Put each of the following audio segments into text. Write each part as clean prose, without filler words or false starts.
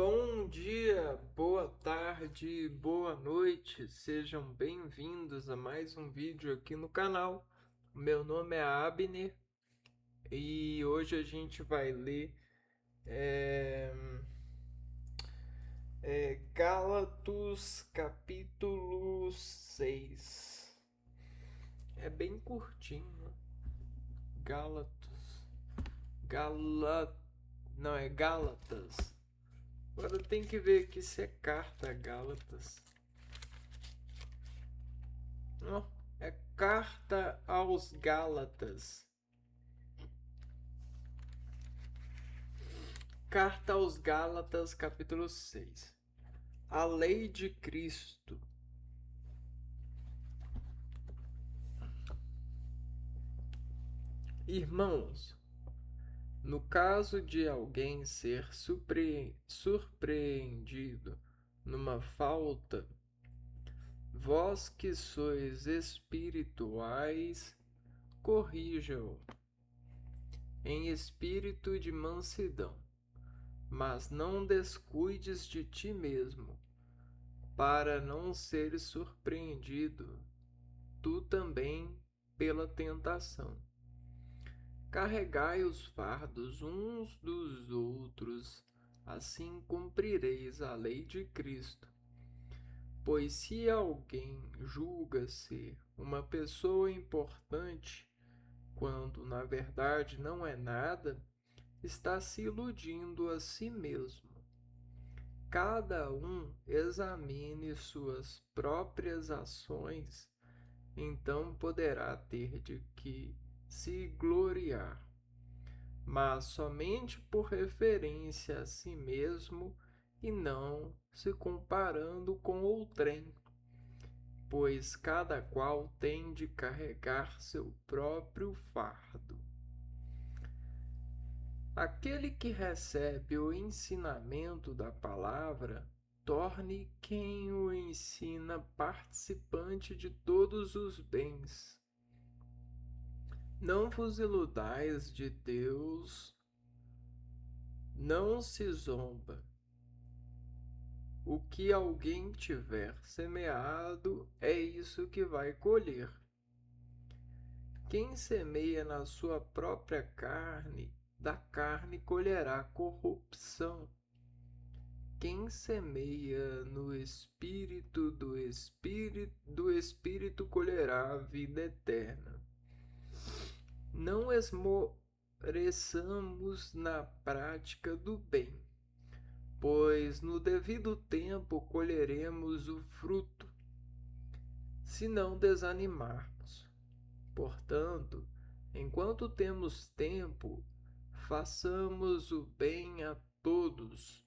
Bom dia, boa tarde, boa noite, sejam bem-vindos a mais um vídeo aqui no canal. Meu nome é Abner e hoje a gente vai ler Gálatas capítulo 6. É bem curtinho, né? Gálatas. Não, é Gálatas. Agora tem que ver aqui se é carta Gálatas. Não, é carta aos Gálatas. Carta aos Gálatas, capítulo 6. A lei de Cristo. Irmãos, no caso de alguém ser surpreendido numa falta, vós que sois espirituais, corrija-o em espírito de mansidão, mas não descuides de ti mesmo, para não seres surpreendido, tu também pela tentação. Carregai os fardos uns dos outros, assim cumprireis a lei de Cristo. Pois se alguém julga ser uma pessoa importante, quando na verdade não é nada, está se iludindo a si mesmo. Cada um examine suas próprias ações, então poderá ter de que se gloriar, mas somente por referência a si mesmo e não se comparando com outrem, pois cada qual tem de carregar seu próprio fardo. Aquele que recebe o ensinamento da palavra, torne quem o ensina participante de todos os bens. Não vos iludais de Deus, não se zomba. O que alguém tiver semeado é isso que vai colher. Quem semeia na sua própria carne, da carne colherá corrupção. Quem semeia no Espírito, do Espírito colherá a vida eterna. Não esmoreçamos na prática do bem, pois no devido tempo colheremos o fruto, se não desanimarmos. Portanto, enquanto temos tempo, façamos o bem a todos,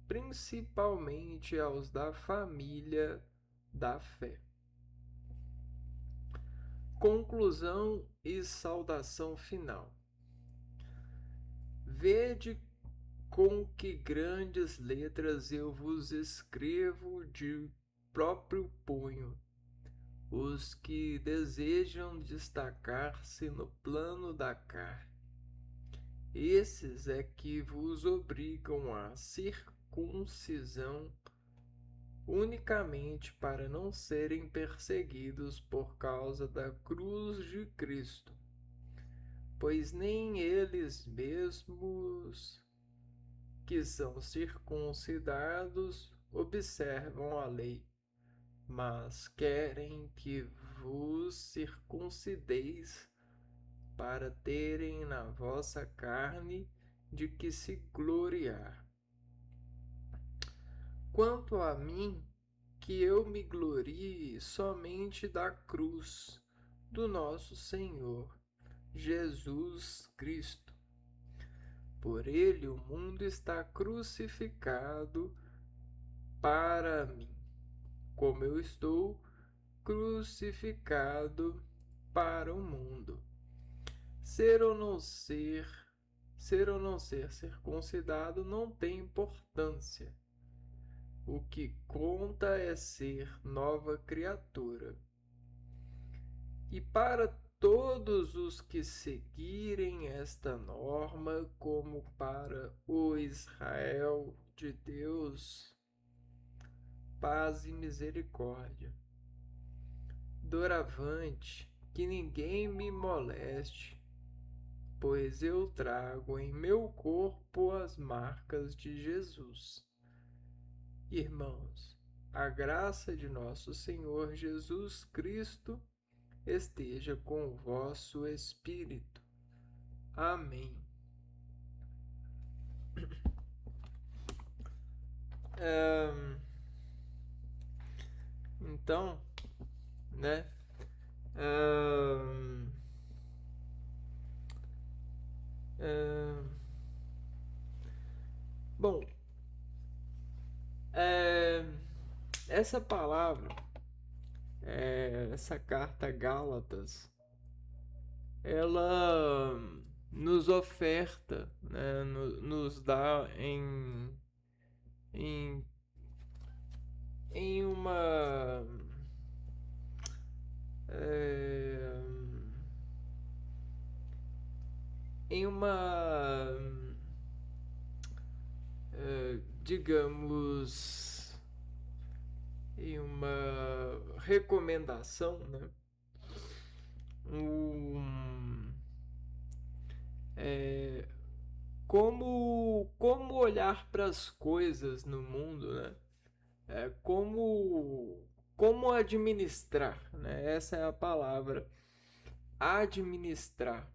principalmente aos da família da fé. Conclusão e saudação final. Vede com que grandes letras eu vos escrevo de próprio punho, os que desejam destacar-se no plano da carne. Esses é que vos obrigam à circuncisão unicamente para não serem perseguidos por causa da cruz de Cristo, pois nem eles mesmos que são circuncidados observam a lei, mas querem que vos circuncideis para terem na vossa carne de que se gloriar. Quanto a mim, que eu me glorie somente da cruz do nosso Senhor Jesus Cristo. Por ele o mundo está crucificado para mim, como eu estou crucificado para o mundo. Ser ou não ser, ser ou não ser circuncidado não tem importância. O que conta é ser nova criatura. E para todos os que seguirem esta norma como para o Israel de Deus, paz e misericórdia. Doravante, que ninguém me moleste, pois eu trago em meu corpo as marcas de Jesus. Irmãos, a graça de nosso Senhor Jesus Cristo esteja com o vosso espírito. Amém. Então, né? Ahn, ahn, bom, é, essa palavra, essa carta a Gálatas, ela nos oferta, né, nos dá em, em uma é, em uma digamos em uma recomendação, né? Um, é, como olhar para as coisas no mundo, né? Como administrar, né? Essa é a palavra, administrar,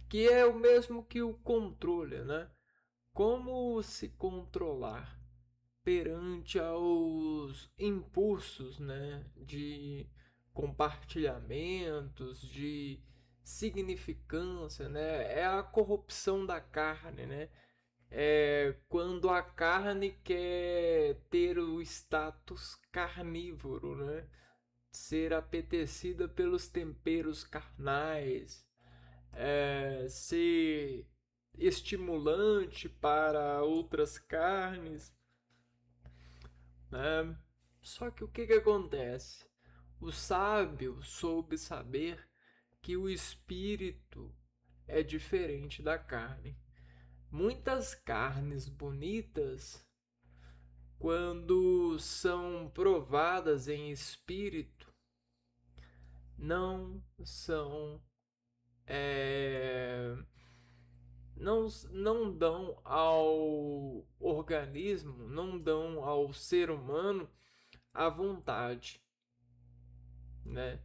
que é o mesmo que o controle, né? Como se controlar perante aos impulsos, né, de compartilhamentos, de significância, né? É a corrupção da carne, né? É quando a carne quer ter o status carnívoro, né? Ser apetecida pelos temperos carnais, ser estimulante para outras carnes, né? Só que o que acontece? O sábio soube saber que o espírito é diferente da carne. Muitas carnes bonitas, quando são provadas em espírito, não são é, não dão ao organismo, não dão ao ser humano a vontade, né?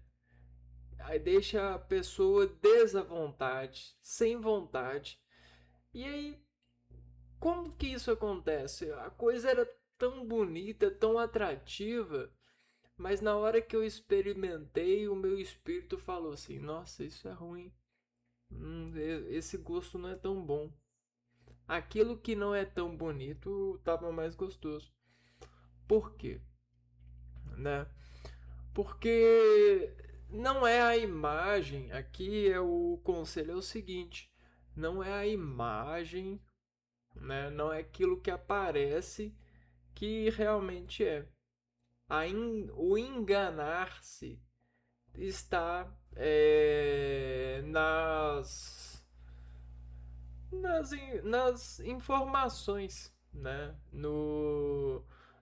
Aí deixa a pessoa desavontade, sem vontade. E aí, como que isso acontece? A coisa era tão bonita, tão atrativa, mas na hora que eu experimentei, o meu espírito falou assim: nossa, isso é ruim. Esse gosto não é tão bom. Aquilo que não é tão bonito estava mais gostoso. Por quê? Né? Porque não é a imagem, aqui é o conselho é o seguinte, não é a imagem, né? Não é aquilo que aparece que realmente é. O enganar-se está nas informações, né?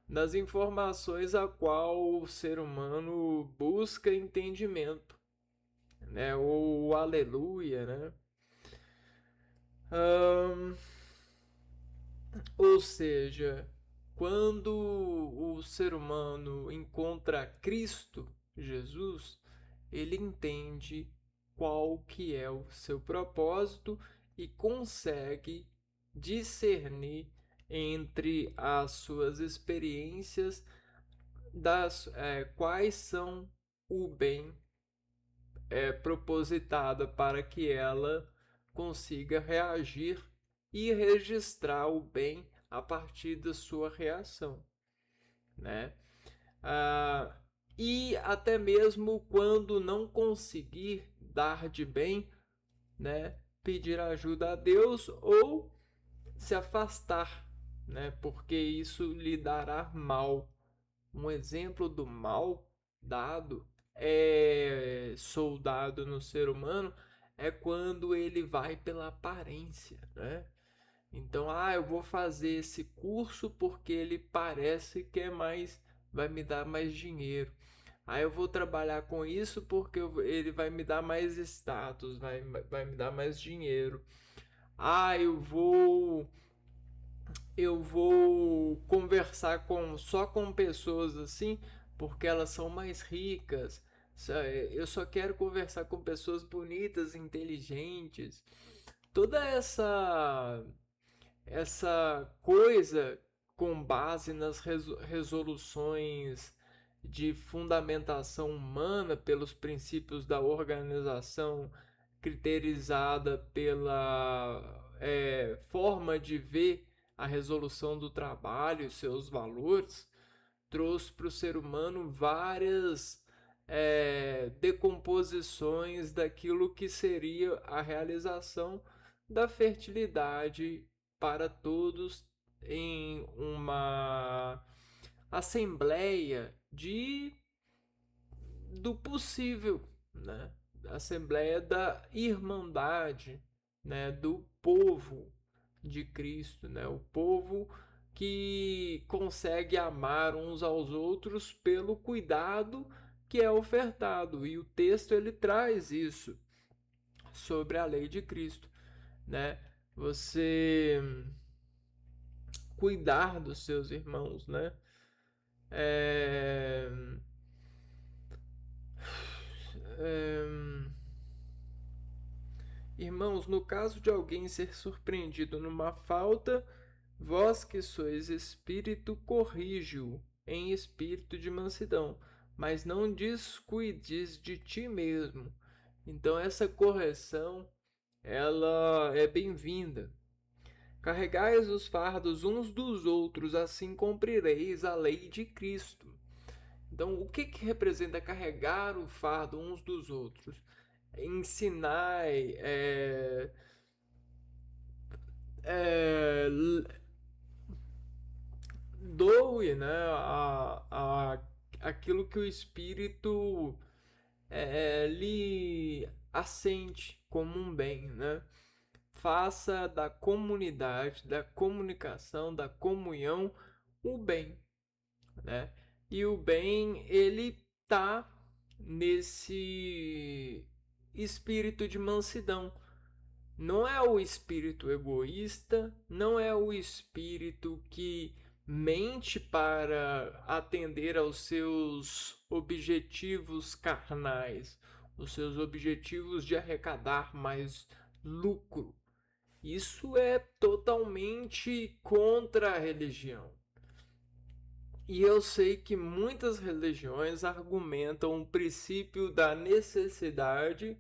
Nas informações a qual o ser humano busca entendimento, né? O aleluia, né? Ahn, ou seja, quando o ser humano encontra Cristo, Jesus, ele entende qual que é o seu propósito e consegue discernir entre as suas experiências quais são o bem propositada para que ela consiga reagir e registrar o bem a partir da sua reação, né? Ah, e até mesmo quando não conseguir dar de bem, né? Pedir ajuda a Deus ou se afastar, né? Porque isso lhe dará mal. Um exemplo do mal dado é soldado no ser humano é quando ele vai pela aparência, né? Então, eu vou fazer esse curso porque ele parece que é mais, vai me dar mais dinheiro. Eu vou trabalhar com isso porque ele vai me dar mais status, vai me dar mais dinheiro. Ah, eu vou conversar só com pessoas assim porque elas são mais ricas. Eu só quero conversar com pessoas bonitas, inteligentes. Toda essa coisa com base nas resoluções de fundamentação humana pelos princípios da organização criterizada pela forma de ver a resolução do trabalho e seus valores, trouxe para o ser humano várias decomposições daquilo que seria a realização da fertilidade para todos em uma assembleia do possível, né? Assembleia da irmandade, né? Do povo de Cristo, né? O povo que consegue amar uns aos outros pelo cuidado que é ofertado. E o texto ele traz isso sobre a lei de Cristo, né? Você cuidar dos seus irmãos, né? É... É... Irmãos, no caso de alguém ser surpreendido numa falta, vós que sois espírito, corrige-o em espírito de mansidão, mas não descuides de ti mesmo. Então essa correção, ela é bem-vinda. Carregais os fardos uns dos outros, assim cumprireis a lei de Cristo. Então, o que representa carregar o fardo uns dos outros? Ensinai, é, doe, né, aquilo que o Espírito lhe assente como um bem, né? Faça da comunidade, da comunicação, da comunhão, o bem, né? E o bem, ele tá nesse espírito de mansidão. Não é o espírito egoísta, não é o espírito que mente para atender aos seus objetivos carnais, os seus objetivos de arrecadar mais lucro. Isso é totalmente contra a religião. E eu sei que muitas religiões argumentam o princípio da necessidade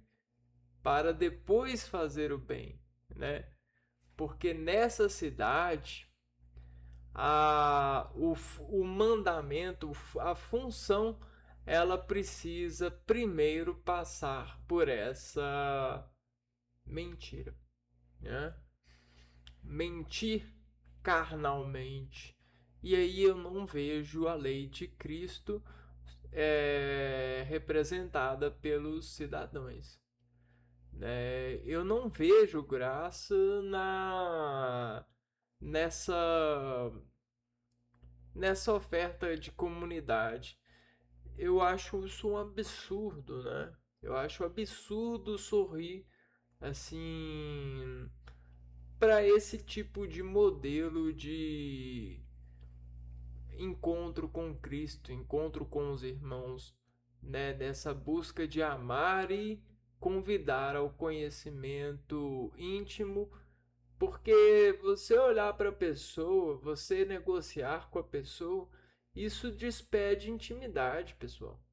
para depois fazer o bem, né? Porque nessa cidade o mandamento, a função, ela precisa primeiro passar por essa mentira, né? Mentir carnalmente. E aí eu não vejo a lei de Cristo representada pelos cidadãos. Eu não vejo graça nessa, nessa oferta de comunidade. Eu acho isso um absurdo, né? Eu acho absurdo sorrir assim para esse tipo de modelo de encontro com Cristo, encontro com os irmãos, né? Dessa busca de amar e convidar ao conhecimento íntimo, porque você olhar para a pessoa, você negociar com a pessoa, isso despede intimidade, pessoal,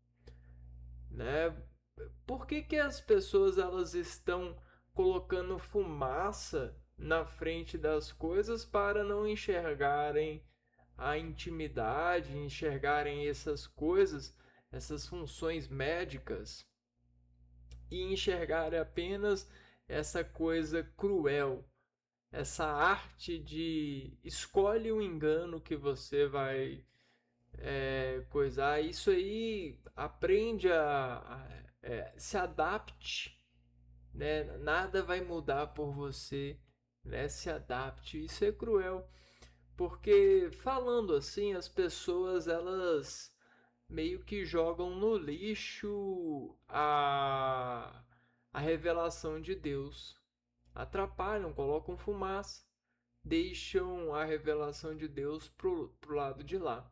né? Por que as pessoas elas estão colocando fumaça na frente das coisas para não enxergarem a intimidade, enxergarem essas coisas, essas funções médicas e enxergarem apenas essa coisa cruel, essa arte de escolhe o engano que você vai coisar. Isso aí aprende se adapte, né? Nada vai mudar por você, né? Se adapte. Isso é cruel, porque falando assim, as pessoas elas meio que jogam no lixo a revelação de Deus. Atrapalham, colocam fumaça, deixam a revelação de Deus pro lado de lá.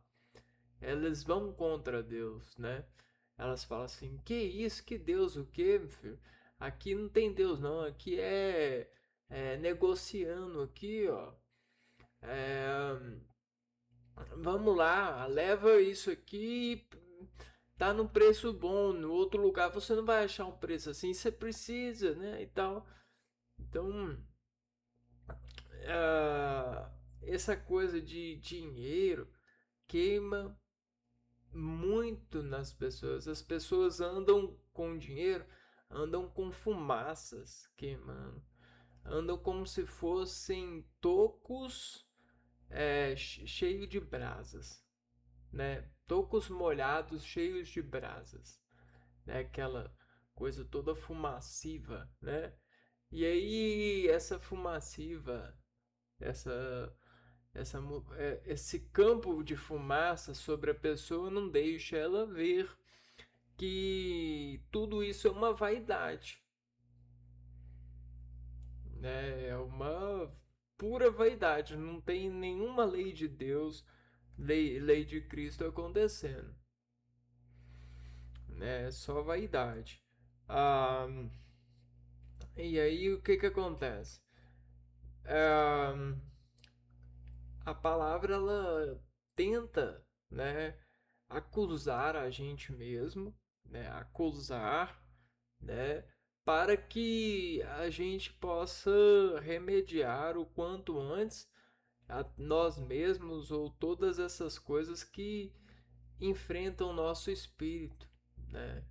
Elas vão contra Deus, né? Elas falam assim: que isso, que Deus, o que, meu filho? Aqui não tem Deus, não. Aqui é negociando aqui, ó. É, vamos lá, leva isso aqui, tá no preço bom. No outro lugar você não vai achar um preço assim, você precisa, né? E tal. Então, essa coisa de dinheiro queima muito nas pessoas. As pessoas andam com dinheiro, andam com fumaças queimando, andam como se fossem tocos cheios de brasas, né? Tocos molhados cheios de brasas, né? Aquela coisa toda fumaciva, né? E aí essa fumaciva, essa esse campo de fumaça sobre a pessoa não deixa ela ver que tudo isso é uma vaidade, né? É uma pura vaidade, não tem nenhuma lei de Deus, lei de Cristo acontecendo, né? É só vaidade. Ah, e aí o que que acontece? Ah, a palavra ela tenta, né, acusar a gente mesmo, né, acusar, né, para que a gente possa remediar o quanto antes a nós mesmos ou todas essas coisas que enfrentam o nosso espírito, né?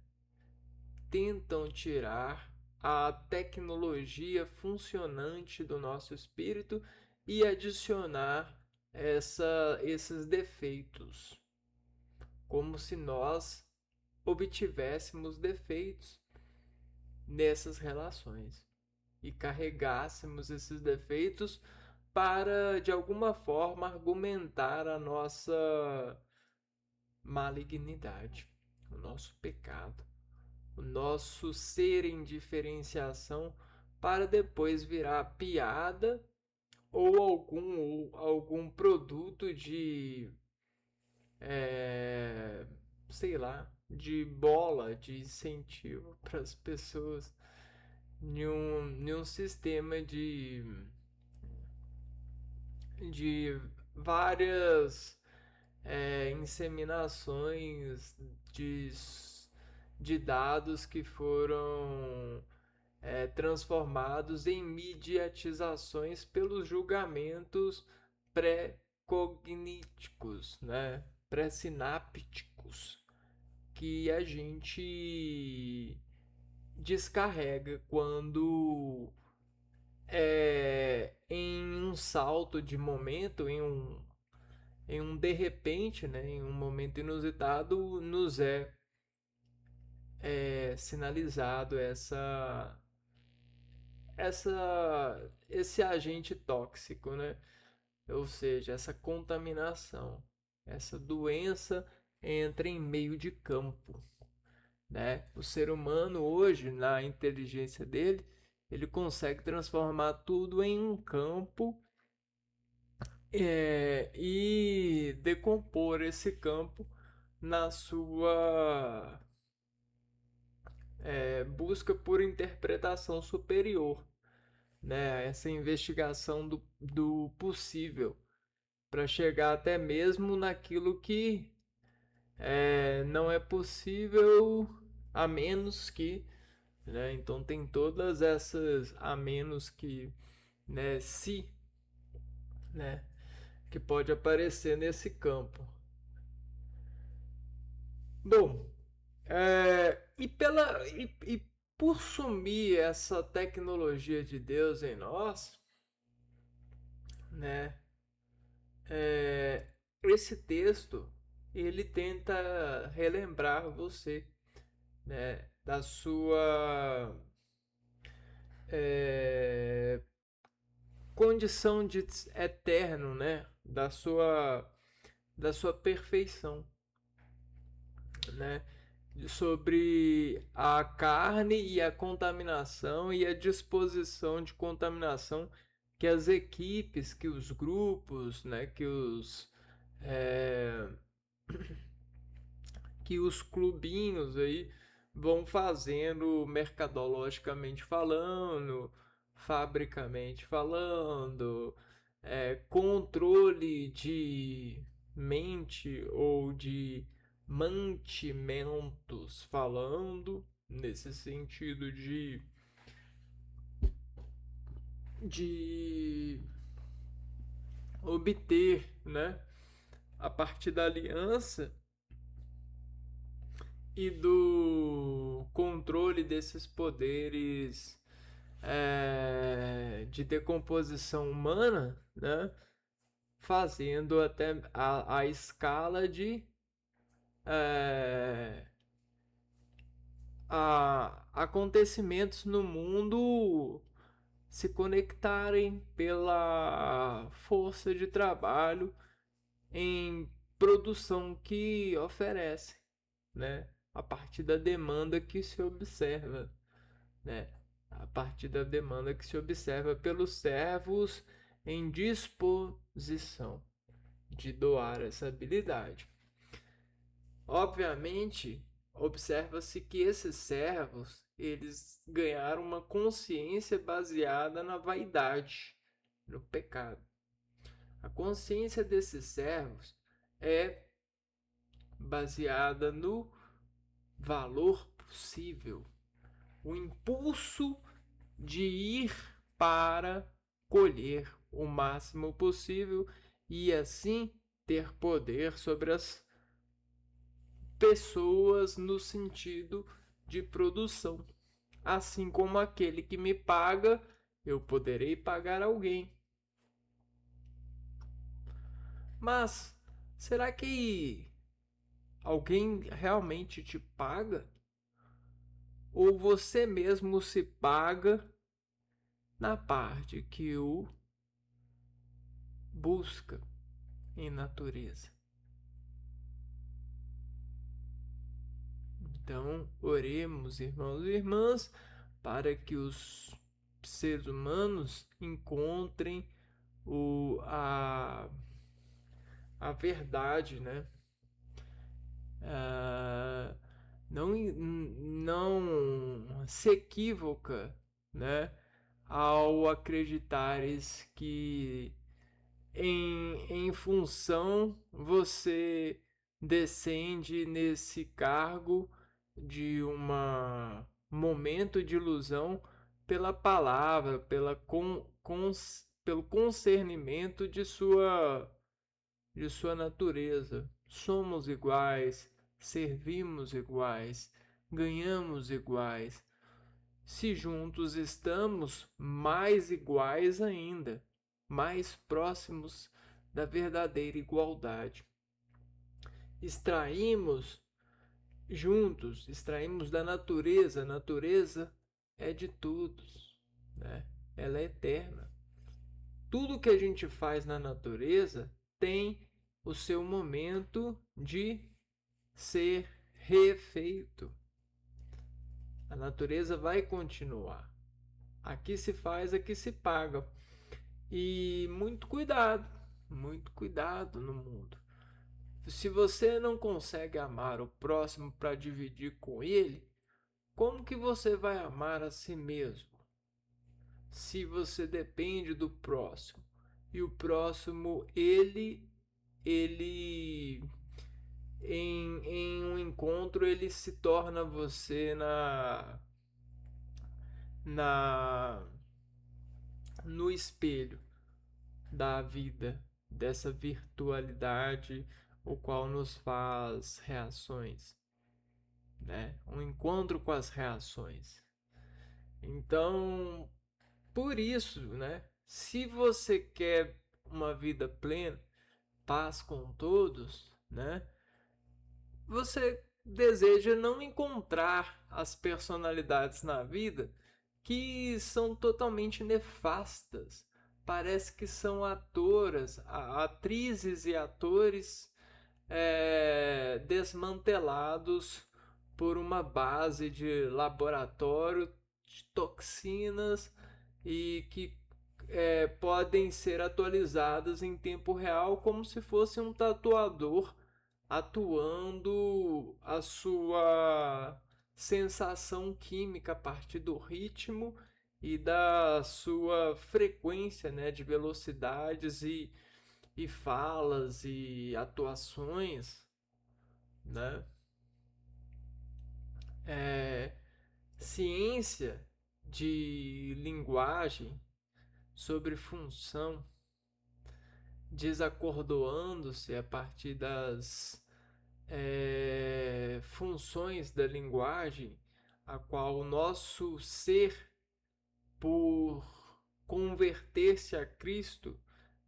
Tentam tirar a tecnologia funcionante do nosso espírito e adicionar esses defeitos, como se nós obtivéssemos defeitos nessas relações e carregássemos esses defeitos para de alguma forma argumentar a nossa malignidade, o nosso pecado, o nosso ser em diferenciação, para depois virar piada ou algum produto de é, sei lá, de bola de incentivo para as pessoas em um sistema de várias inseminações de, de dados que foram transformados em mediatizações pelos julgamentos pré-cogníticos, né? Pré-sinápticos, que a gente descarrega quando em um salto de momento, em um de repente, né, em um momento inusitado, nos é sinalizado esse agente tóxico, né? Ou seja, essa contaminação, essa doença entra em meio de campo, né? O ser humano hoje, na inteligência dele, ele consegue transformar tudo em um campo e decompor esse campo na sua busca por interpretação superior, né? Essa investigação do possível para chegar até mesmo naquilo que não é possível a menos que, né? Então tem todas essas a menos que, né? Se, né? Que pode aparecer nesse campo. Bom, e por sumir essa tecnologia de Deus em nós, né? Esse texto ele tenta relembrar você, né, da sua é, condição de eterno, né, da sua perfeição, né, sobre a carne e a contaminação e a disposição de contaminação que as equipes, que os grupos, né, é, que os clubinhos aí vão fazendo mercadologicamente falando, fabricamente falando, controle de mente ou de mantimentos falando, nesse sentido de obter, né, a partir da aliança e do controle desses poderes de decomposição humana, né, fazendo até a escala de é, acontecimentos no mundo se conectarem pela força de trabalho em produção que oferece, né, a partir da demanda que se observa, né, a partir da demanda que se observa pelos servos em disposição de doar essa habilidade. Obviamente, observa-se que esses servos, eles ganharam uma consciência baseada na vaidade, no pecado. A consciência desses servos é baseada no valor possível, o impulso de ir para colher o máximo possível e assim ter poder sobre as pessoas no sentido de produção. Assim como aquele que me paga, eu poderei pagar alguém. Mas será que alguém realmente te paga? Ou você mesmo se paga na parte que o busca em natureza? Então, oremos, irmãos e irmãs, para que os seres humanos encontrem a verdade, né? Ah, não se equivoca, né? Ao acreditares que em função você descende nesse cargo de um momento de ilusão pela palavra, pelo concernimento de sua natureza. Somos iguais, servimos iguais, ganhamos iguais. Se juntos estamos, mais iguais ainda, mais próximos da verdadeira igualdade. Extraímos juntos, extraímos da natureza, a natureza é de todos, né? Ela é eterna. Tudo que a gente faz na natureza tem o seu momento de ser refeito. A natureza vai continuar. Aqui se faz, aqui se paga. E muito cuidado no mundo. Se você não consegue amar o próximo para dividir com ele, como que você vai amar a si mesmo? Se você depende do próximo e o próximo ele em um encontro ele se torna você na no espelho da vida, dessa virtualidade o qual nos faz reações, né? Um encontro com as reações. Então, por isso, né? Se você quer uma vida plena, paz com todos, né? você deseja não encontrar as personalidades na vida que são totalmente nefastas. Parece que são atrizes e atores desmantelados por uma base de laboratório de toxinas e que podem ser atualizadas em tempo real como se fosse um tatuador atuando a sua sensação química a partir do ritmo e da sua frequência, né, de velocidades e falas e atuações, né? É, ciência de linguagem sobre função desacordoando-se a partir das funções da linguagem, a qual o nosso ser, por converter-se a Cristo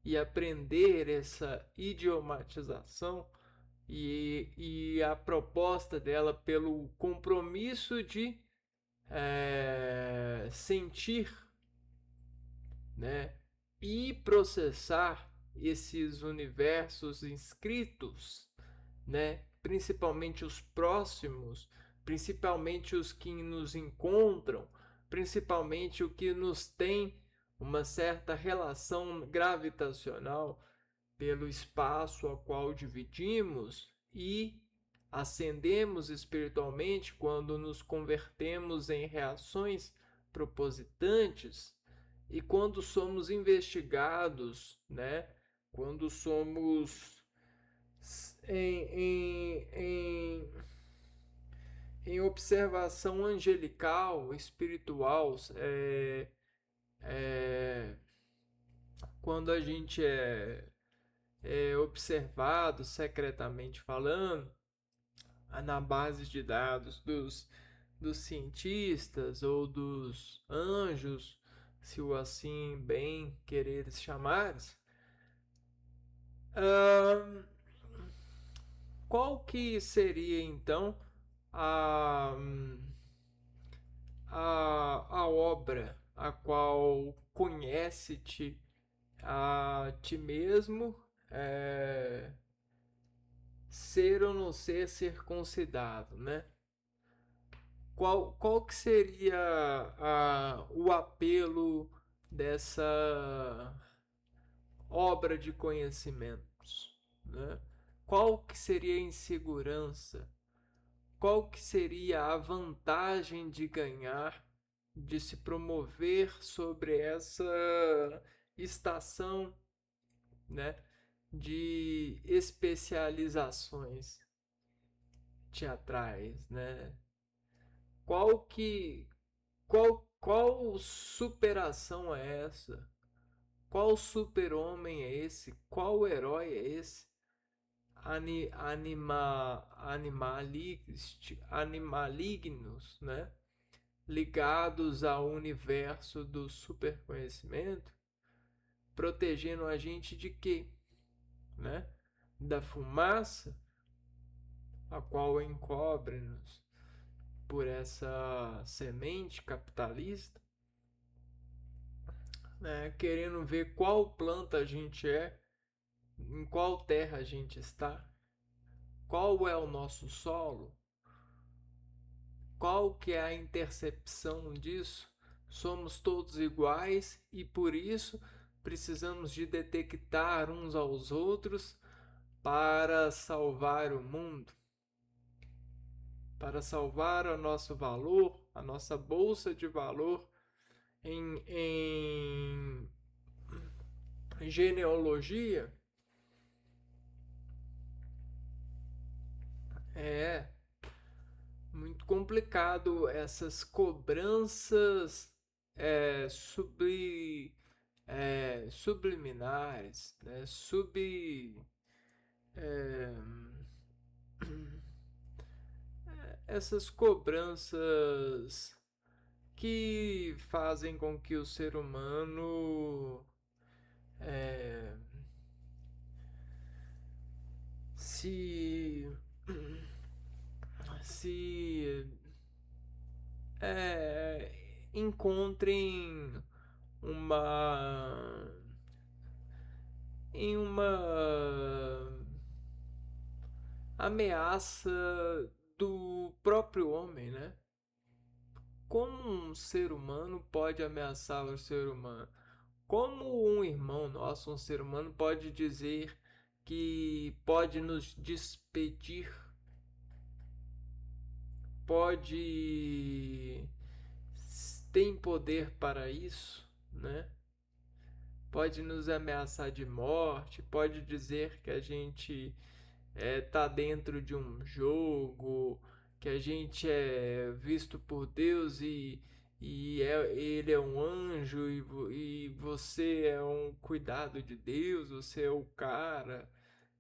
e aprender essa idiomatização e a proposta dela pelo compromisso de sentir, né, e processar esses universos inscritos, né, principalmente os próximos, principalmente os que nos encontram, principalmente o que nos tem uma certa relação gravitacional pelo espaço ao qual dividimos e ascendemos espiritualmente quando nos convertemos em reações propositantes e quando somos investigados, né? Quando somos em, em, em, em observação angelical, espiritual, é, quando a gente é observado secretamente falando, na base de dados dos cientistas ou dos anjos, se o assim bem quereres chamares, uh, qual que seria então a, a obra a qual conhece-te a ti mesmo, ser ou não ser circuncidado, né? Qual que seria o apelo dessa obra de conhecimentos, né? Qual que seria a insegurança? Qual que seria a vantagem de ganhar, de se promover sobre essa estação, né, de especializações teatrais, né? Qual que qual superação é essa? Qual super-homem é esse? Qual herói é esse? Animalignos, né? Ligados ao universo do superconhecimento, protegendo a gente de quê? Né? Da fumaça, a qual encobre-nos por essa semente capitalista, né? Querendo ver qual planta a gente é, em qual terra a gente está, qual é o nosso solo, qual que é a intercepção disso. Somos todos iguais e por isso precisamos de detectar uns aos outros para salvar o mundo, para salvar o nosso valor, a nossa bolsa de valor em genealogia. É muito complicado essas cobranças é, subli, subliminares, né? É, essas cobranças que fazem com que o ser humano se encontrem uma em uma ameaça do próprio homem, né? Como um ser humano pode ameaçar o ser humano? Como um irmão nosso, um ser humano, pode dizer que pode nos despedir, pode tem poder para isso, né? Pode nos ameaçar de morte, pode dizer que a gente tá dentro de um jogo, que a gente é visto por Deus ele é um anjo e você é um cuidado de Deus, você é o cara.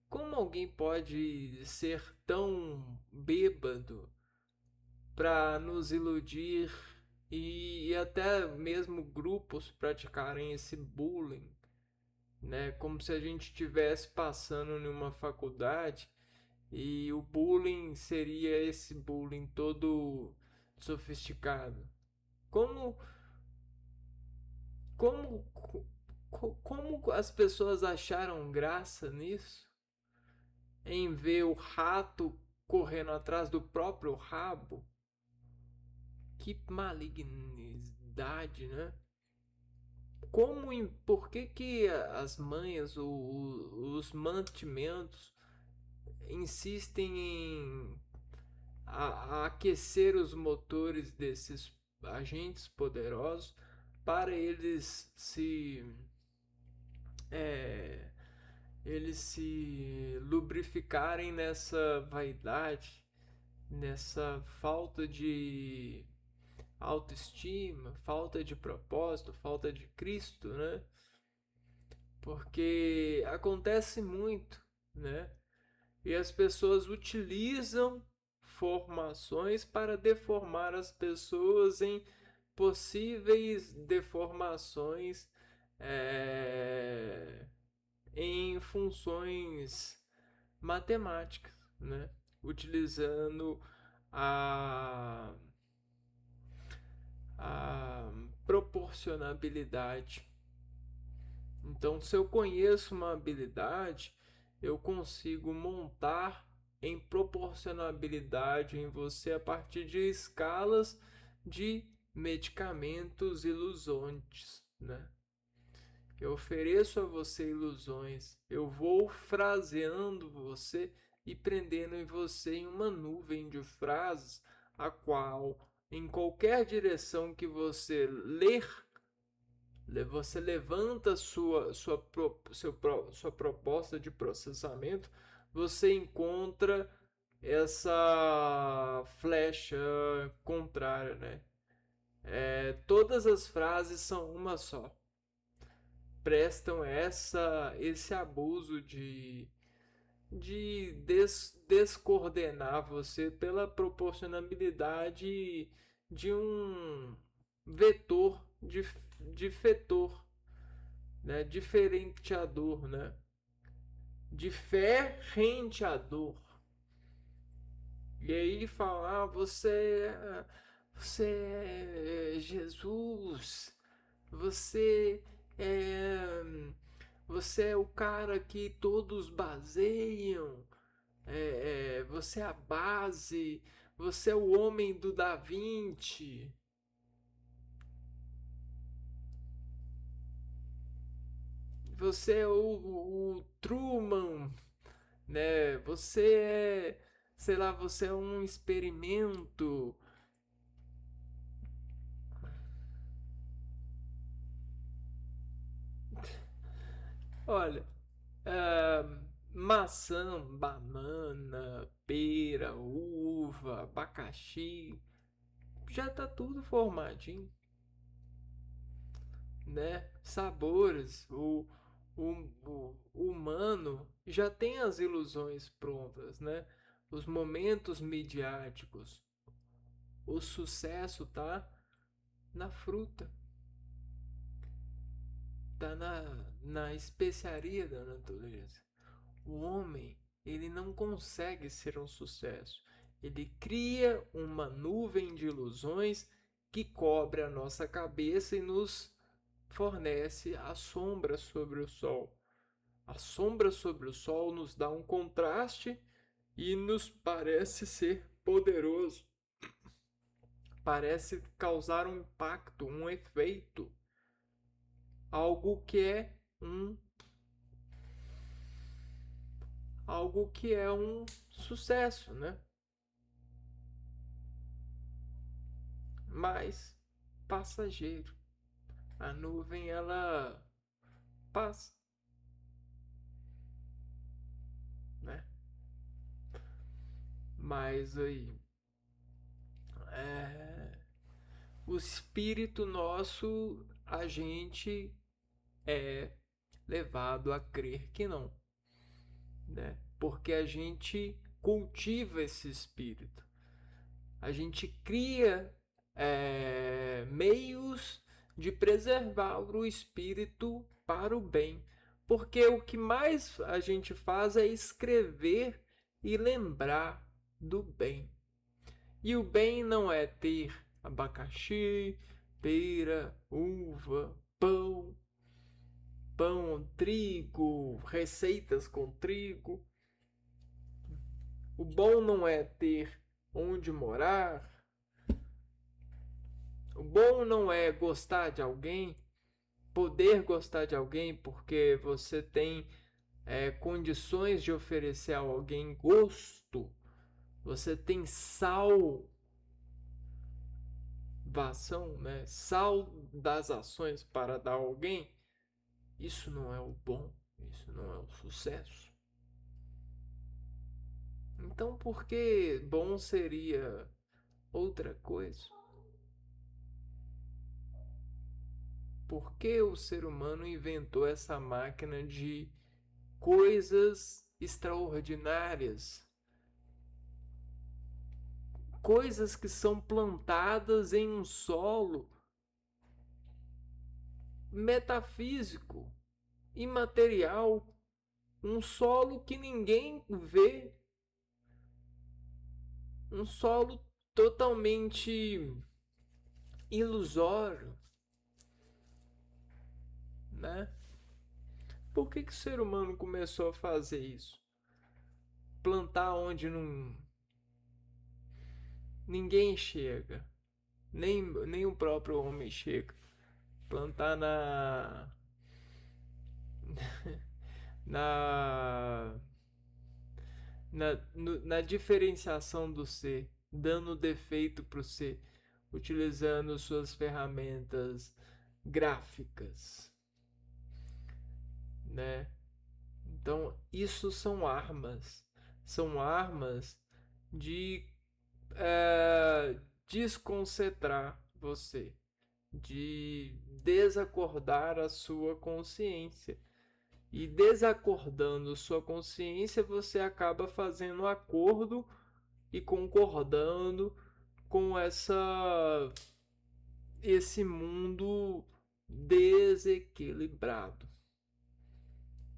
Como alguém pode ser tão bêbado para nos iludir e até mesmo grupos praticarem esse bullying, né? Como se a gente estivesse passando em uma faculdade e o bullying seria esse bullying todo sofisticado. Como como como as pessoas acharam graça nisso? Em ver o rato correndo atrás do próprio rabo? Que malignidade, né? Por que que as mães, os mantimentos insistem em a aquecer os motores desses agentes poderosos para é, eles se lubrificarem nessa vaidade, nessa falta de autoestima, falta de propósito, falta de Cristo, né? Porque acontece muito, né? E as pessoas utilizam formações para deformar as pessoas em possíveis deformações é, em funções matemáticas, né? Utilizando a, a proporcionabilidade. Então, se eu conheço uma habilidade, eu consigo montar em proporcionabilidade em você a partir de escalas de medicamentos ilusões, né? Eu ofereço a você ilusões, eu vou fraseando você e prendendo em você em uma nuvem de frases, a qual, em qualquer direção que você ler, você levanta sua proposta de processamento, você encontra essa flecha contrária, né? Todas as frases são uma só. Prestam esse abuso de descoordenar você pela proporcionabilidade de um vetor de fetor, né? Diferenciador, né? Diferenciador. E aí falar, você é Jesus, você é, você é o cara que todos baseiam, você é a base, você é o homem do Da Vinci, você é o Truman, né? Você é, sei lá, você é um experimento. Olha, ah, maçã, banana, pera, uva, abacaxi, já tá tudo formadinho, né? Sabores, o humano já tem as ilusões prontas, né? Os momentos midiáticos, o sucesso tá na fruta, tá na especiaria da natureza. O homem, ele não consegue ser um sucesso. Ele cria uma nuvem de ilusões que cobre a nossa cabeça e nos fornece a sombra sobre o sol. A sombra sobre o sol nos dá um contraste e nos parece ser poderoso, parece causar um impacto, um efeito, algo que é um sucesso, né? Mas passageiro. A nuvem ela passa, né? Mas aí o espírito nosso, a gente é levado a crer que não, né? Porque a gente cultiva esse espírito, a gente cria meios de preservar o espírito para o bem, porque o que mais a gente faz é escrever e lembrar do bem. E o bem não é ter abacaxi, pera, uva, pão, trigo, receitas com trigo. O bom não é ter onde morar. O bom não é gostar de alguém, poder gostar de alguém porque você tem condições de oferecer a alguém gosto. Você tem salvação, né? Sal das ações para dar a alguém. Isso não é o bom, isso não é o sucesso. Então, por que bom seria outra coisa? Por que o ser humano inventou essa máquina de coisas extraordinárias? Coisas que são plantadas em um solo metafísico, imaterial, um solo que ninguém vê, um solo totalmente ilusório, né? Por que o ser humano começou a fazer isso? Plantar onde ninguém chega, nem o próprio homem chega. Plantar na, na diferenciação do ser, dando defeito para o ser, utilizando suas ferramentas gráficas, né? Então, isso são armas de desconcentrar você, de desacordar a sua consciência. E desacordando sua consciência, você acaba fazendo acordo e concordando com esse mundo desequilibrado,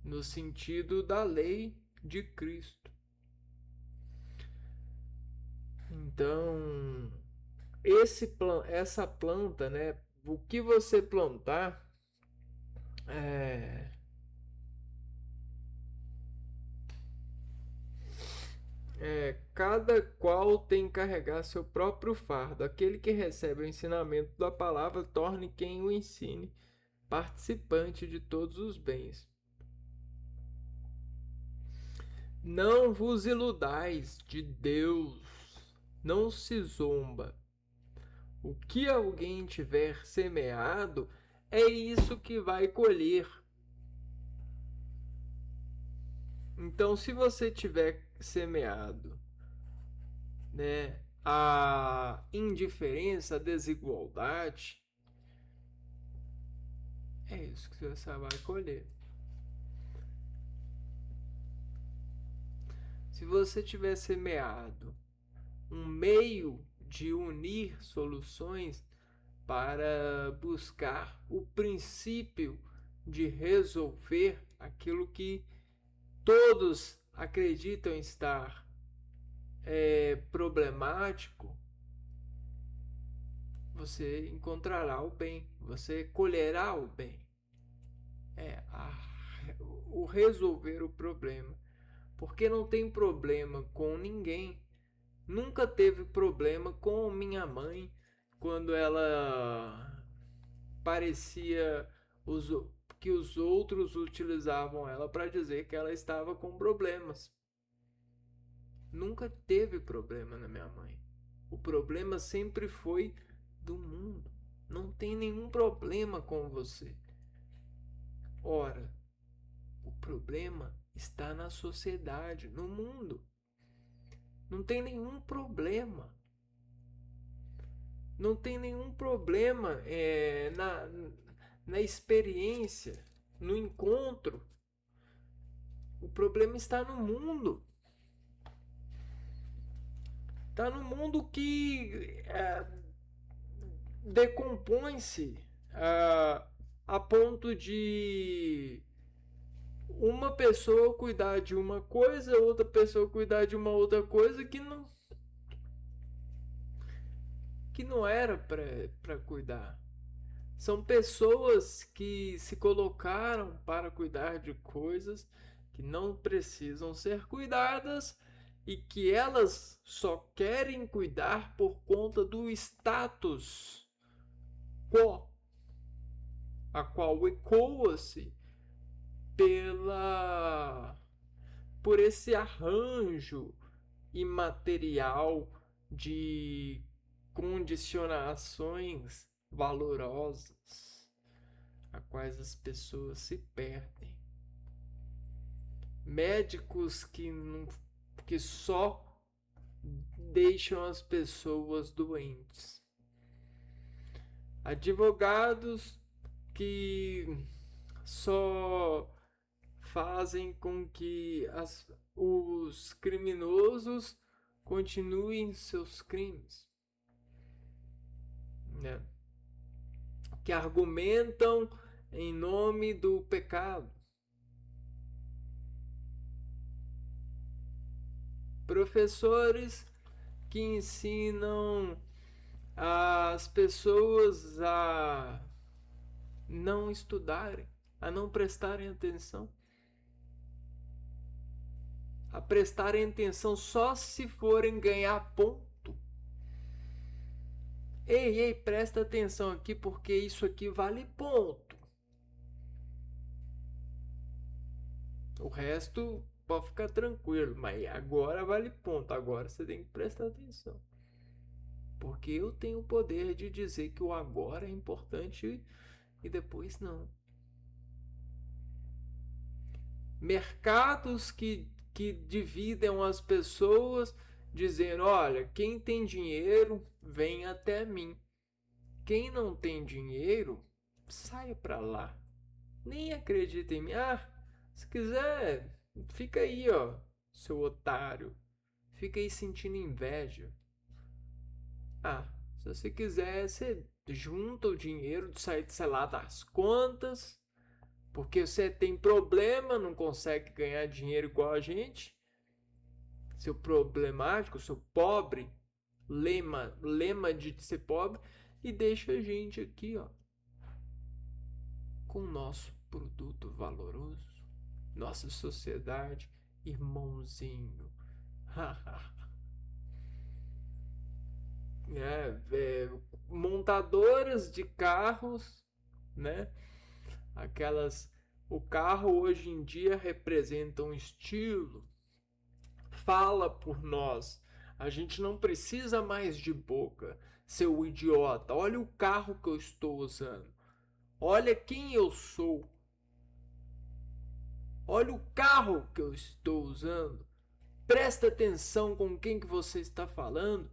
no sentido da lei de Cristo. Então, essa planta, né? O que você plantar, é, cada qual tem que carregar seu próprio fardo. Aquele que recebe o ensinamento da palavra, torne quem o ensine participante de todos os bens. Não vos iludais de Deus, não se zomba. O que alguém tiver semeado, é isso que vai colher. Então, se você tiver semeado, né, a indiferença, a desigualdade, é isso que você vai colher. Se você tiver semeado um meio de unir soluções para buscar o princípio de resolver aquilo que todos acreditam estar problemático, você encontrará o bem, você colherá o bem. É o resolver o problema. Porque não tem problema com ninguém. Nunca teve problema com minha mãe quando ela parecia os, que os outros utilizavam ela para dizer que ela estava com problemas. Nunca teve problema na minha mãe. O problema sempre foi do mundo. Não tem nenhum problema com você. Ora, o problema está na sociedade, no mundo. Não tem nenhum problema. Não tem nenhum problema na experiência, no encontro. O problema está no mundo. Está no mundo que decompõe-se a ponto de uma pessoa cuidar de uma coisa, outra pessoa cuidar de uma outra coisa que não era para cuidar. São pessoas que se colocaram para cuidar de coisas que não precisam ser cuidadas e que elas só querem cuidar por conta do status quo, a qual ecoa-se por esse arranjo imaterial de condicionações valorosas a quais as pessoas se perdem. Médicos que só deixam as pessoas doentes. Advogados que só fazem com que os criminosos continuem seus crimes, né? Que argumentam em nome do pecado. Professores que ensinam as pessoas a não estudarem, a não prestarem atenção. A prestarem atenção só se forem ganhar ponto. Ei, presta atenção aqui porque isso aqui vale ponto. O resto pode ficar tranquilo, mas agora vale ponto. Agora você tem que prestar atenção. Porque eu tenho o poder de dizer que o agora é importante e depois não. Mercados que dividem as pessoas dizendo, olha, quem tem dinheiro vem até mim. Quem não tem dinheiro, saia para lá. Nem acredita em mim. Se quiser, fica aí, ó, seu otário. Fica aí sentindo inveja. Se você quiser, você junta o dinheiro, sai, sei lá, das contas, porque você tem problema, não consegue ganhar dinheiro igual a gente. Seu problemático, seu pobre, lema de ser pobre, e deixa a gente aqui, ó, com o nosso produto valoroso, nossa sociedade, irmãozinho. Montadoras de carros, né? O carro hoje em dia representa um estilo, fala por nós. A gente não precisa mais de boca, seu idiota. Olha o carro que eu estou usando. Olha quem eu sou. Olha o carro que eu estou usando. Presta atenção com quem que você está falando.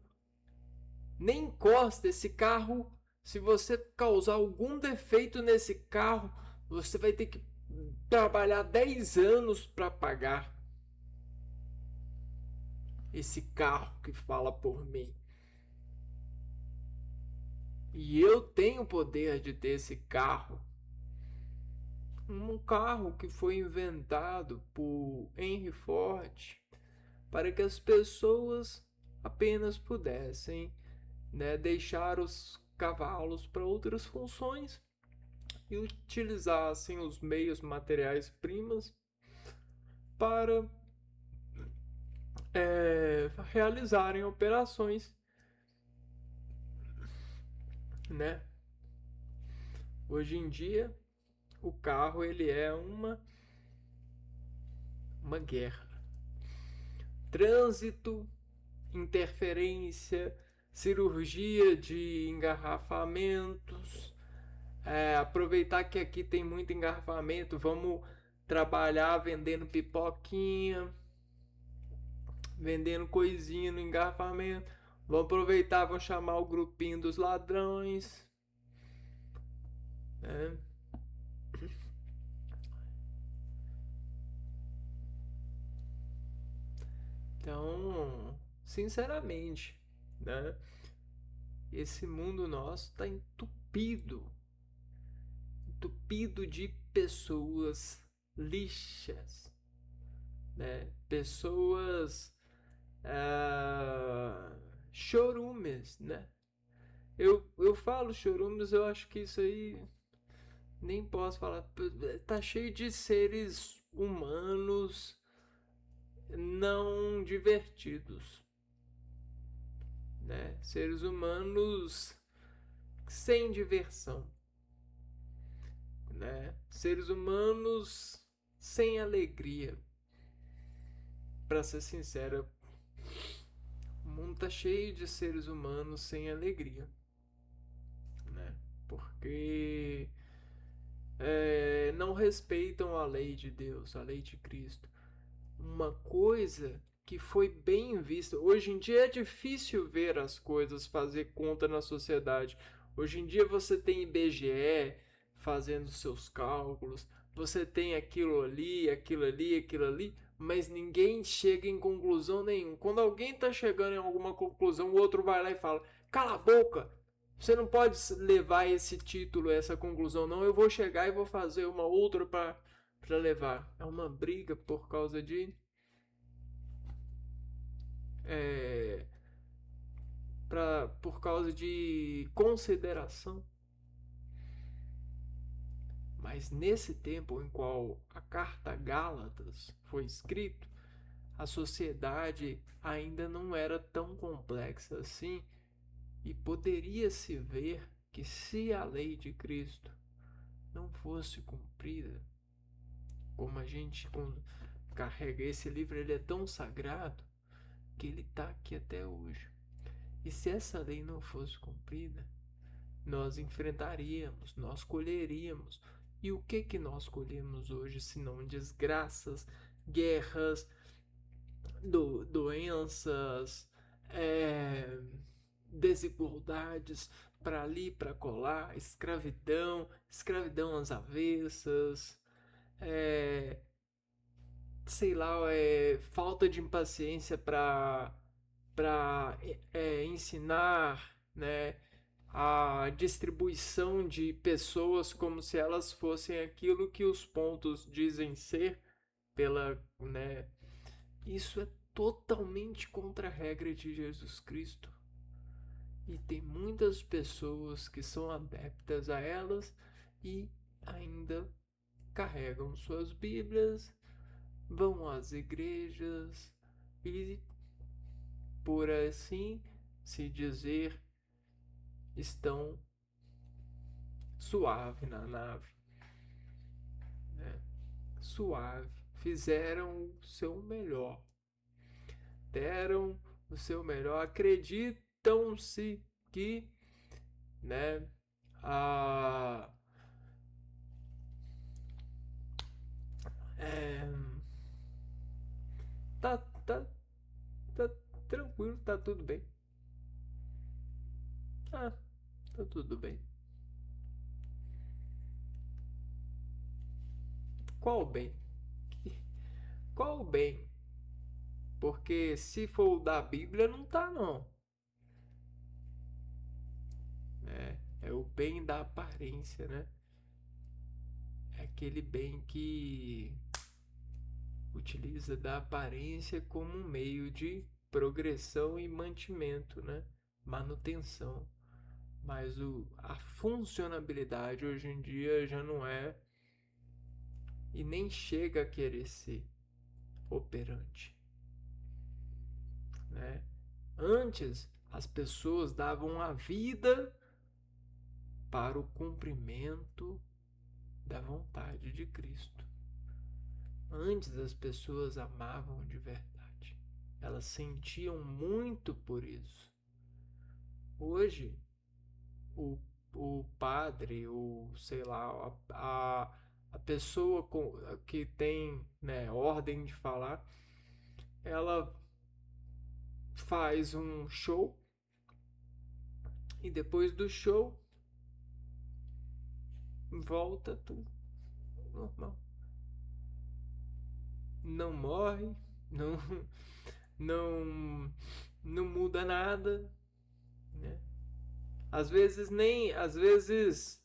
Nem encosta esse carro. Se você causar algum defeito nesse carro, você vai ter que trabalhar 10 anos para pagar esse carro que fala por mim. E eu tenho o poder de ter esse carro. Um carro que foi inventado por Henry Ford para que as pessoas apenas pudessem, né, deixar os cavalos para outras funções e utilizassem os meios materiais primas para realizarem operações, né? Hoje em dia, o carro ele é uma guerra. Trânsito, interferência, cirurgia de engarrafamentos. Aproveitar que aqui tem muito engarrafamento, vamos trabalhar vendendo pipoquinha, vendendo coisinha no engarrafamento. Vamos aproveitar, vamos chamar o grupinho dos ladrões, né? Então, sinceramente, né? Esse mundo nosso está entupido de pessoas lixas, né? Pessoas chorumes, né? Eu falo chorumes, eu acho que isso aí nem posso falar. Tá cheio de seres humanos não divertidos, né? Seres humanos sem diversão, né? Seres humanos sem alegria. Para ser sincero, o mundo tá cheio de seres humanos sem alegria, né? Porque não respeitam a lei de Deus, a lei de Cristo. Uma coisa que foi bem vista. Hoje em dia é difícil ver as coisas fazer conta na sociedade. Hoje em dia você tem IBGE fazendo seus cálculos, você tem aquilo ali, aquilo ali, aquilo ali, mas ninguém chega em conclusão nenhuma. Quando alguém está chegando em alguma conclusão, o outro vai lá e fala: cala a boca! Você não pode levar esse título, essa conclusão, não. Eu vou chegar e vou fazer uma outra para levar. É uma briga por causa de é, por causa de consideração. Mas nesse tempo em qual a carta Gálatas foi escrita, a sociedade ainda não era tão complexa assim e poderia-se ver que se a lei de Cristo não fosse cumprida, como a gente carrega esse livro, ele é tão sagrado que ele está aqui até hoje. E se essa lei não fosse cumprida, nós enfrentaríamos, nós colheríamos. E o que nós colhemos hoje, se não desgraças, guerras, doenças, desigualdades para ali, para colar, escravidão às avessas, sei lá, falta de impaciência para ensinar, né? A distribuição de pessoas como se elas fossem aquilo que os pontos dizem ser né? Isso é totalmente contra a regra de Jesus Cristo. E tem muitas pessoas que são adeptas a elas e ainda carregam suas Bíblias, vão às igrejas e, por assim se dizer, estão suave na nave, né? Suave, fizeram o seu melhor, deram o seu melhor, acreditam-se que, né, a, é, tá, tá, tá tranquilo, tá tudo bem. Ah, tá tudo bem. Qual bem? Qual bem? Porque se for o da Bíblia, não tá não. É o bem da aparência, né? É aquele bem que utiliza da aparência como um meio de progressão e mantimento, né? Manutenção. mas a funcionabilidade hoje em dia já não é e nem chega a querer ser operante, né? Antes, as pessoas davam a vida para o cumprimento da vontade de Cristo. Antes, as pessoas amavam de verdade. Elas sentiam muito por isso. Hoje, o, o padre, o sei lá, a pessoa que tem, né, ordem de falar, ela faz um show e depois do show volta tudo normal. Não morre, não, não, não muda nada, né? Às vezes nem, às vezes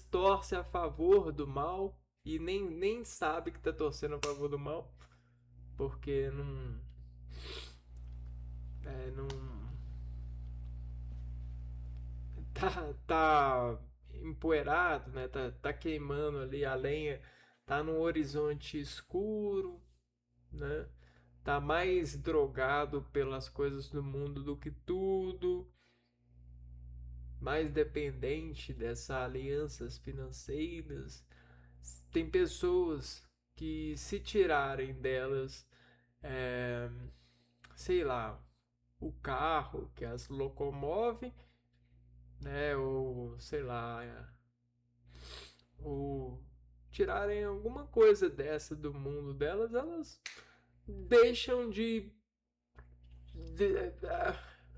torce a favor do mal e nem sabe que tá torcendo a favor do mal, porque não tá empoeirado, né? Tá queimando ali a lenha, tá num horizonte escuro, né? Tá mais drogado pelas coisas do mundo do que tudo, mais dependente dessas alianças financeiras. Tem pessoas que, se tirarem delas, é, sei lá, o carro que as locomove, né, ou sei lá, ou tirarem alguma coisa dessa do mundo delas, elas deixam de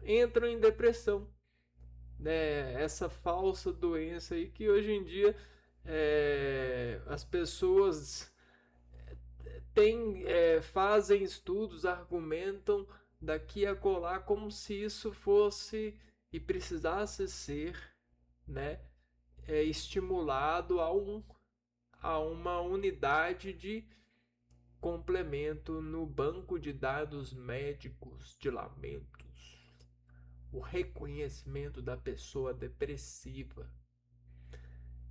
entram em depressão, né? Essa falsa doença aí que hoje em dia as pessoas fazem estudos, argumentam daqui a colar como se isso fosse e precisasse ser, né, estimulado a uma unidade de complemento no banco de dados médicos de lamentos. O reconhecimento da pessoa depressiva.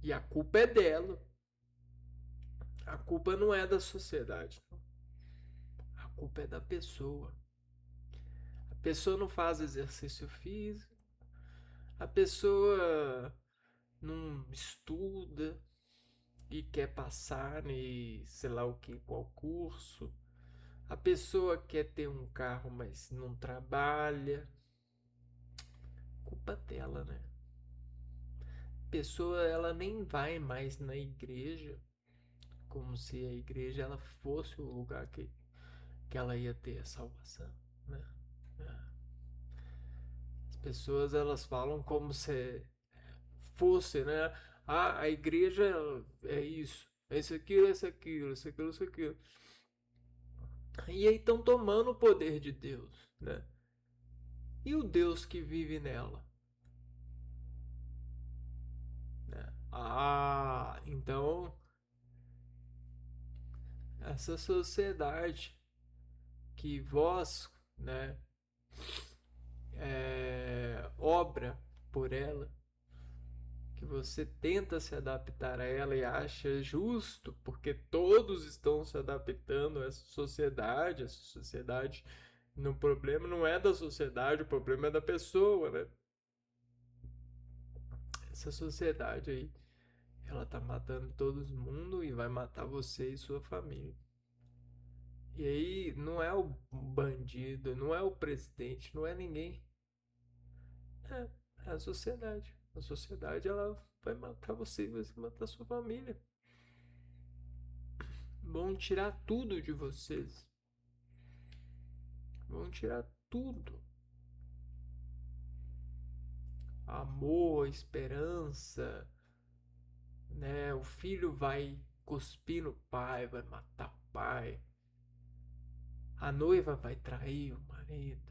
E a culpa é dela. A culpa não é da sociedade. A culpa é da pessoa. A pessoa não faz exercício físico. A pessoa não estuda e quer passar em sei lá o que, qual curso. A pessoa quer ter um carro, mas não trabalha. Culpa dela, né? A pessoa ela nem vai mais na igreja, como se a igreja ela fosse o lugar que ela ia ter a salvação, né? As pessoas elas falam como se fosse, né? Ah, a igreja é isso, é isso aqui, é isso aquilo, isso aquilo, isso aquilo. E aí estão tomando o poder de Deus, né? E o Deus que vive nela, né? Ah, então essa sociedade que vós, né, obra por ela, que você tenta se adaptar a ela e acha justo, porque todos estão se adaptando a essa sociedade, no problema não é da sociedade, o problema é da pessoa, né? Essa sociedade aí, ela tá matando todo mundo e vai matar você e sua família. E aí não é o bandido, não é o presidente, não é ninguém. É a sociedade. A sociedade ela vai matar você e vai matar sua família. Vão tirar tudo de vocês. Vão tirar tudo. Amor, esperança, né? O filho vai cuspir no pai, vai matar o pai. A noiva vai trair o marido.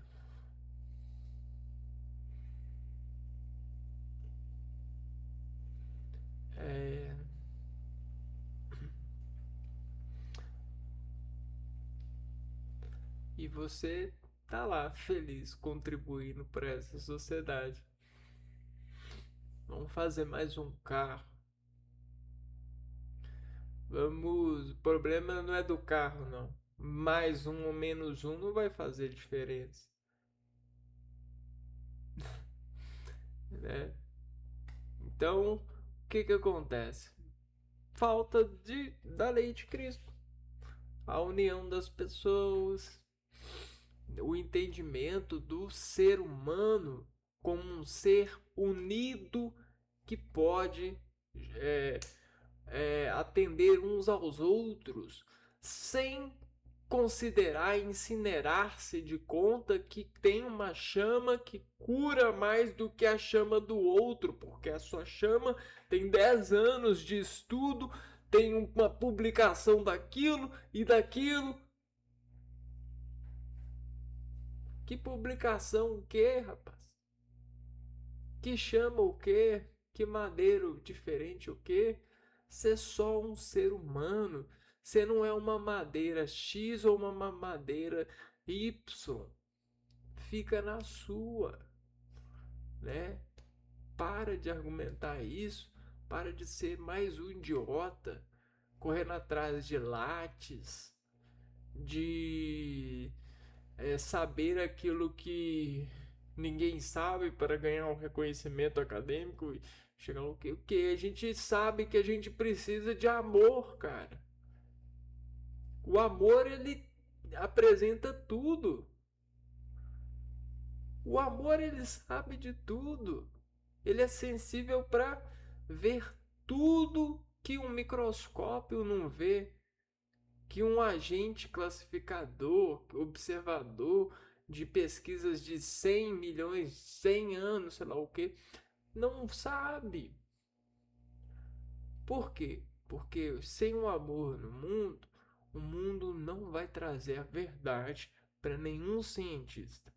É... E você tá lá feliz contribuindo para essa sociedade. Vamos fazer mais um carro. Vamos. O problema não é do carro, não. Mais um ou menos um não vai fazer diferença, né? Então, o que que acontece? Falta da lei de Cristo, a união das pessoas, o entendimento do ser humano como um ser unido que pode é, atender uns aos outros sem considerar incinerar-se de conta que tem uma chama que cura mais do que a chama do outro, porque a sua chama tem 10 anos de estudo, tem uma publicação daquilo e daquilo. Que publicação o quê, rapaz? Que chama o quê? Que madeiro diferente o quê? Você é só um ser humano. Você não é uma madeira X ou uma madeira Y. Fica na sua, né? Para de argumentar isso. Para de ser mais um idiota correndo atrás de lates, de saber aquilo que ninguém sabe para ganhar um reconhecimento acadêmico e chegar no que? O que? A gente sabe que a gente precisa de amor, cara. O amor, ele apresenta tudo. O amor, ele sabe de tudo. Ele é sensível para ver tudo que um microscópio não vê, que um agente classificador, observador de pesquisas de 100 milhões, 100 anos, sei lá o que, não sabe. Por quê? Porque sem o amor no mundo, o mundo não vai trazer a verdade para nenhum cientista.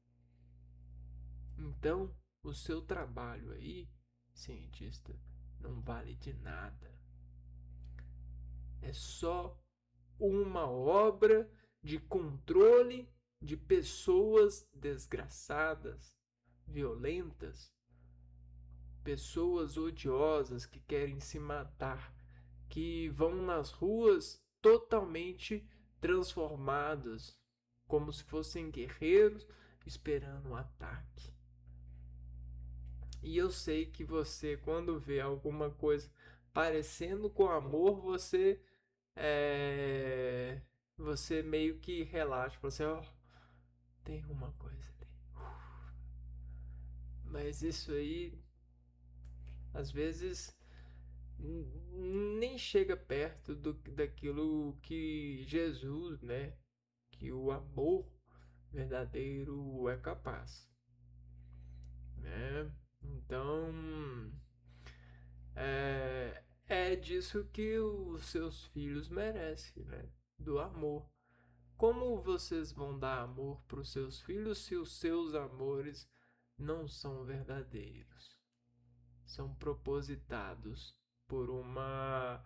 Então, o seu trabalho aí, cientista, não vale de nada. É só uma obra de controle de pessoas desgraçadas, violentas, pessoas odiosas que querem se matar, que vão nas ruas totalmente transformados, como se fossem guerreiros esperando um ataque. E eu sei que você, quando vê alguma coisa parecendo com amor, é, você meio que relaxa, você, ó, tem uma coisa ali. Mas isso aí, às vezes, nem chega perto daquilo que Jesus, né? Que o amor verdadeiro é capaz, né? Então, é disso que os seus filhos merecem, né? Do amor. Como vocês vão dar amor para os seus filhos se os seus amores não são verdadeiros? São propositados por uma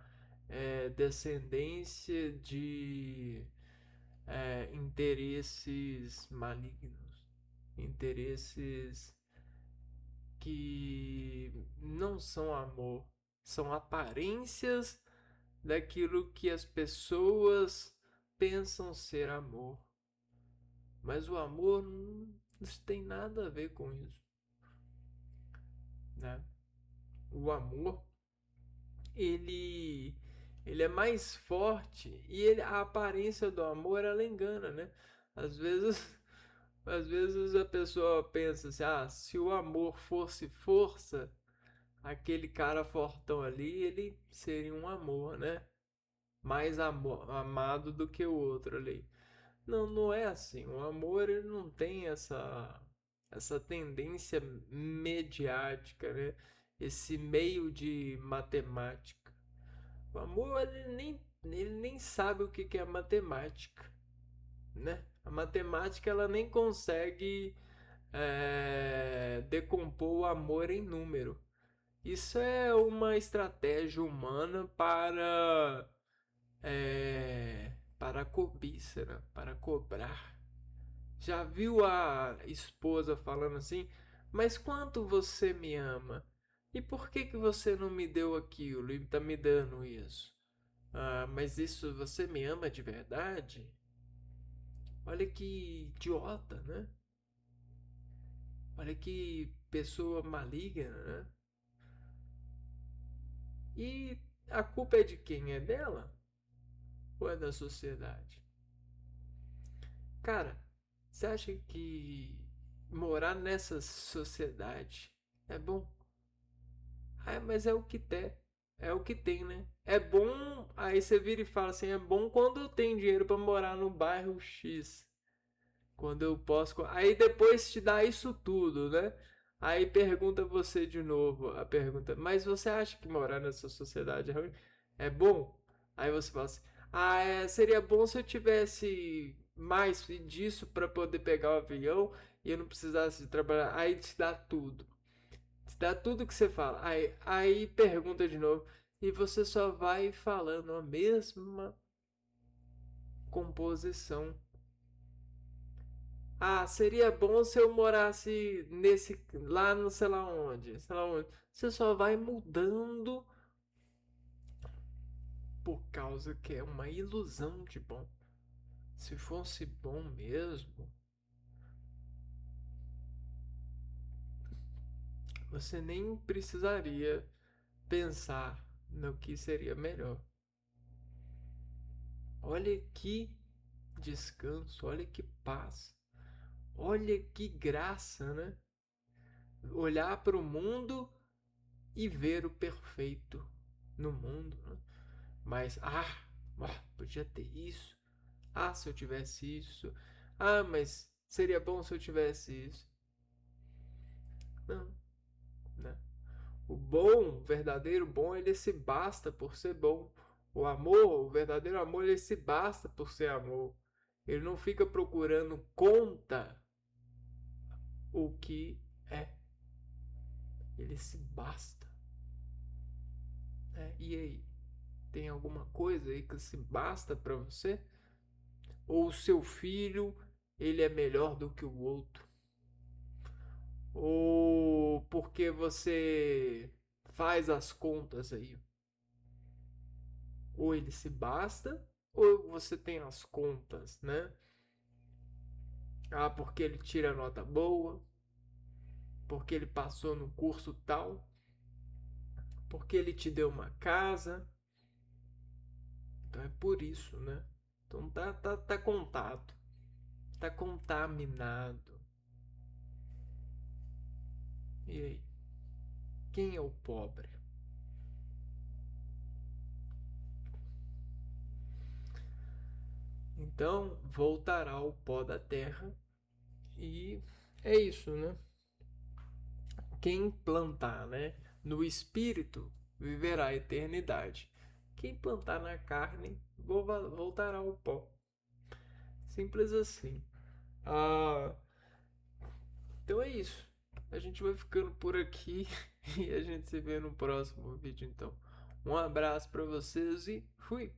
descendência de interesses malignos, interesses que não são amor, são aparências daquilo que as pessoas pensam ser amor. Mas o amor não tem nada a ver com isso, né? O amor, ele ele é mais forte e a aparência do amor ela engana, né? Às vezes, às vezes a pessoa pensa assim, se o amor fosse força, aquele cara fortão ali, ele seria um amor, né? Mais amado do que o outro ali. Não, não é assim. O amor ele não tem essa tendência mediática, né? Esse meio de matemática. O amor ele nem sabe o que é matemática, né? A matemática ela nem consegue decompor o amor em número. Isso é uma estratégia humana para a cobiça, né? Para cobrar. Já viu a esposa falando assim? Mas quanto você me ama? E por que que você não me deu aquilo e tá me dando isso? Ah, mas isso você me ama de verdade? Olha que idiota, né? Olha que pessoa maligna, né? E a culpa é de quem? É dela? Ou é da sociedade? Cara, você acha que morar nessa sociedade é bom? Ah, mas é o que tem. É o que tem, né? É bom. Aí você vira e fala assim: é bom quando eu tenho dinheiro pra morar no bairro X. Quando eu posso. Aí depois te dá isso tudo, né? Aí pergunta você de novo a pergunta: mas você acha que morar nessa sociedade é ruim? É bom? Aí você fala assim: ah, seria bom se eu tivesse mais disso pra poder pegar o avião e eu não precisasse de trabalhar. Aí te dá tudo. Te dá tudo que você fala. Aí pergunta de novo. E você só vai falando a mesma composição. Ah, seria bom se eu morasse nesse lá no sei lá onde, sei lá onde. Você só vai mudando por causa que é uma ilusão de bom. Se fosse bom mesmo, você nem precisaria pensar no que seria melhor. Olha que descanso, olha que paz, olha que graça, né? Olhar para o mundo e ver o perfeito no mundo, né? Mas, podia ter isso. Ah, se eu tivesse isso. Ah, mas seria bom se eu tivesse isso. Não, né? O bom, o verdadeiro bom, ele se basta por ser bom. O amor, o verdadeiro amor, ele se basta por ser amor. Ele não fica procurando conta o que é. Ele se basta. Né? E aí? Tem alguma coisa aí que se basta para você? Ou o seu filho, ele é melhor do que o outro? Ou porque você faz as contas aí? Ou ele se basta, ou você tem as contas, né? Ah, porque ele tira nota boa, porque ele passou no curso tal, porque ele te deu uma casa. Então é por isso, né? Então tá contado, tá contaminado. E aí? Quem é o pobre? Então voltará ao pó da terra e é isso, né? Quem plantar, né, no espírito viverá a eternidade. Quem plantar na carne voltará ao pó. Simples assim. Ah, então é isso. A gente vai ficando por aqui e a gente se vê no próximo vídeo então. Um abraço para vocês e fui.